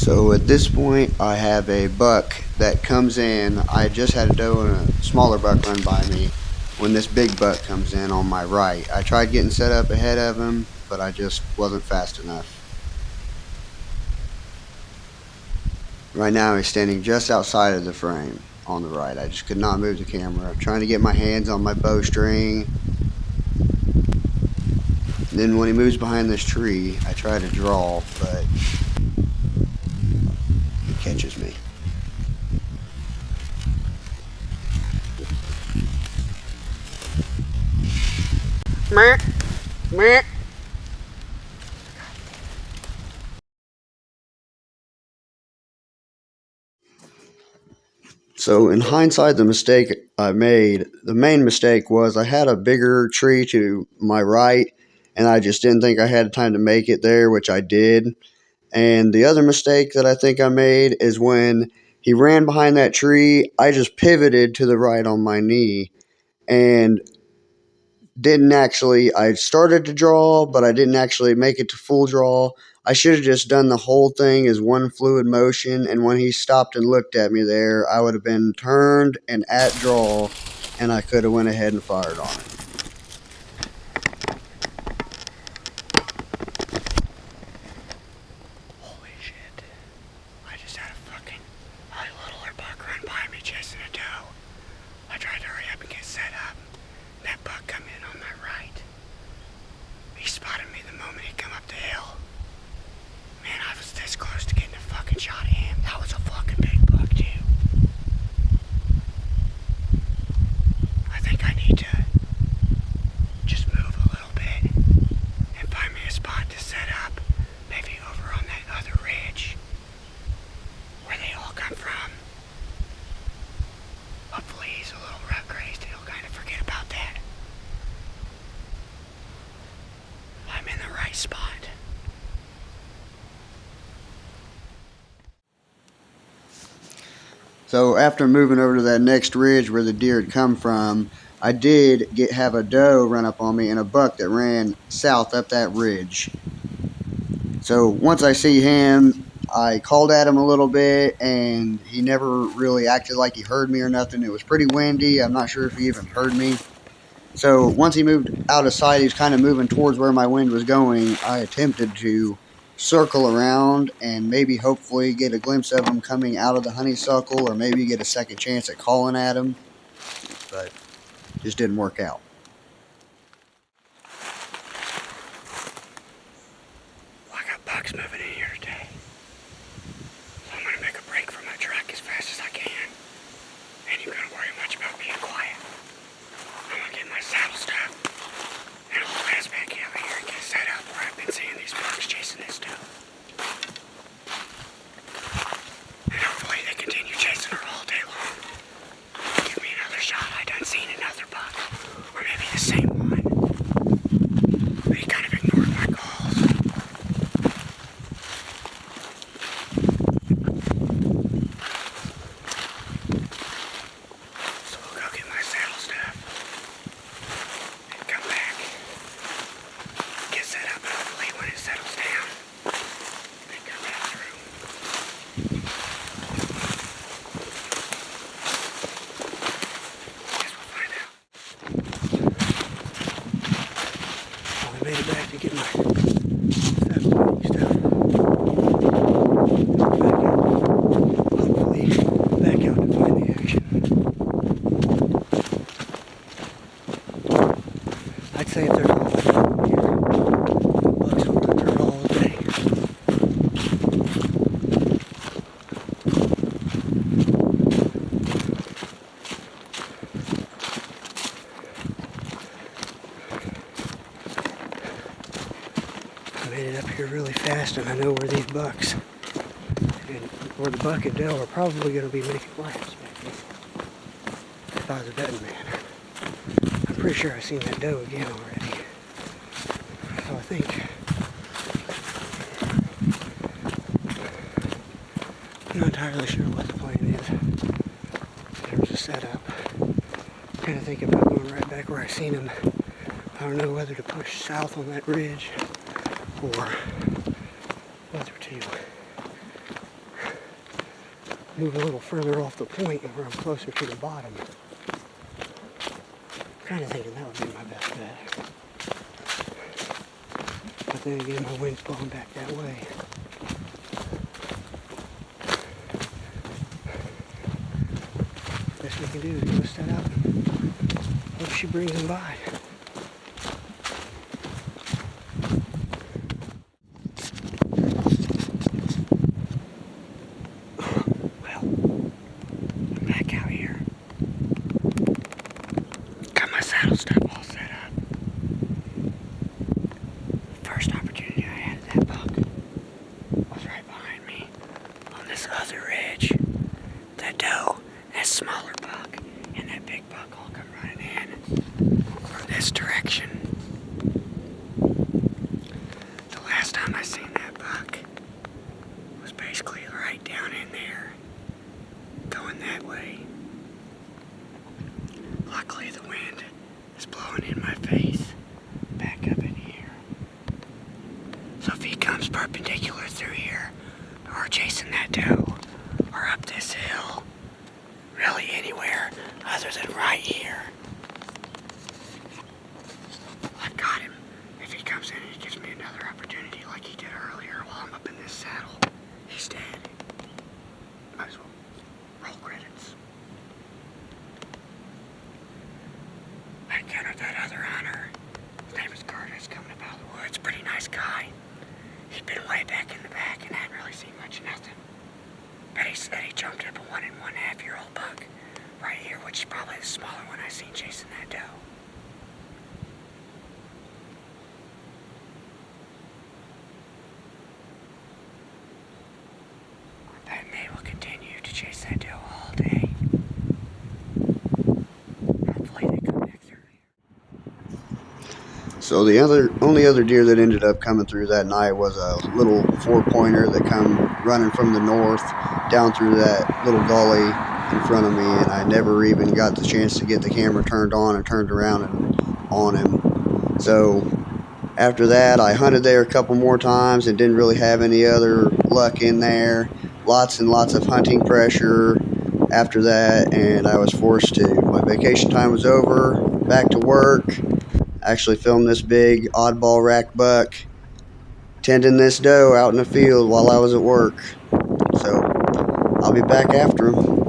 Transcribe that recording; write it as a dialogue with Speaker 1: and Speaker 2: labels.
Speaker 1: So at this point, I have a buck that comes in. I just had a doe and a smaller buck run by me when this big buck comes in on my right. I tried getting set up ahead of him, but I just wasn't fast enough. Right now, he's standing just outside of the frame on the right. I just could not move the camera. I'm trying to get my hands on my bowstring. And then when he moves behind this tree, I try to draw, but he catches me. Meh. Meh. So in hindsight, the mistake I made, the main mistake was I had a bigger tree to my right, and I just didn't think I had time to make it there, which I did. And the other mistake that I think I made is when he ran behind that tree, I just pivoted to the right on my knee and didn't actually, I started to draw, but I didn't actually make it to full draw. I should have just done the whole thing as one fluid motion, and when he stopped and looked at me there, I would have been turned and at draw, and I could have went ahead and fired on it.
Speaker 2: Holy shit. I just had a fucking littler buck run by me chasing a doe. I tried to hurry up and get set up. That buck come in on my right. He spotted me the moment he come up the hill. Man, I was this close to getting a fucking shot at him. That was a fucking big buck too. I think I need to just move a little bit and find me a spot to set up. Maybe over on that other ridge where they all come from. Hopefully he's a little rut grazed and he'll kind of forget about that. I'm in the right spot.
Speaker 1: So after moving over to that next ridge where the deer had come from, I did have a doe run up on me and a buck that ran south up that ridge. So once I see him, I called at him a little bit, and he never really acted like he heard me or nothing. It was pretty windy. I'm not sure if he even heard me. So once he moved out of sight, he was kind of moving towards where my wind was going. I attempted to circle around and maybe hopefully get a glimpse of him coming out of the honeysuckle, or maybe get a second chance at calling at him, but just didn't work out.
Speaker 2: I got bucks moving in here today. So I'm gonna make a break for my truck as fast as I can. Ain't even gonna worry much about being quiet. I'm gonna get my saddle stuff and all the ass back out here and get set up where I've been seeing these bucks chasing this stuff. And hopefully they continue chasing her all day long. Give me another shot. I done seen another buck. Or maybe the same one. But he kind of ignored my calls. So we'll go get my saddle stuff and come back, get set up, and hopefully when it settles down, then come back through. Guess we'll find out. Well, I made it back to get my saddle stuff. Back out. Hopefully back out to find the action. I'd say if there's a lot of here, bucks will run her all day. I made it up here really fast, and I know where these bucks and where the buck and doe are probably going to be making laps back here. If I was a betting man. I'm pretty sure I've seen that doe again already. So I think I'm not entirely sure what the plan is. There was a setup. I'm kind of thinking about going right back where I seen him. I don't know whether to push south on that ridge or whether to move a little further off the point where I'm closer to the bottom. Kind of thinking that would be my best bet. But then again, my wind's blowing back that way. Best we can do is go set up. Hope she brings him by. Well, I'm back out here. Got my saddle stuff all set up. First opportunity I had at that buck was right behind me on this other ridge. That doe, that smaller buck, and that big buck all come running in from this direction. The last time I seen that buck was basically right down in there, going that way. Luckily the wind is blowing in my face, back up in here. So if he comes perpendicular through here, or chasing that doe, or up this hill, really anywhere other than right here, I've got him. If he comes in and he gives me another opportunity like he did earlier while I'm up in this saddle, he's dead. Might as well roll credits. I encountered that other hunter. His name is Curtis, coming up out of the woods. Pretty nice guy. He'd been way back in the back and hadn't really seen much of nothing. But he said he jumped up a 1 1/2-year-old buck right here, which is probably the smaller one I seen chasing that doe. That may will continue to chase that doe all day. Hopefully they come back through here.
Speaker 1: So the only other deer that ended up coming through that night was a little 4-pointer that come running from the north down through that little gully in front of me, and I never even got the chance to get the camera turned on and turned around and on him. So after that, I hunted there a couple more times and didn't really have any other luck in there. Lots and lots of hunting pressure after that, and I was forced to. My vacation time was over, back to work. Actually filmed this big oddball rack buck tending this doe out in the field while I was at work. So I'll be back after him.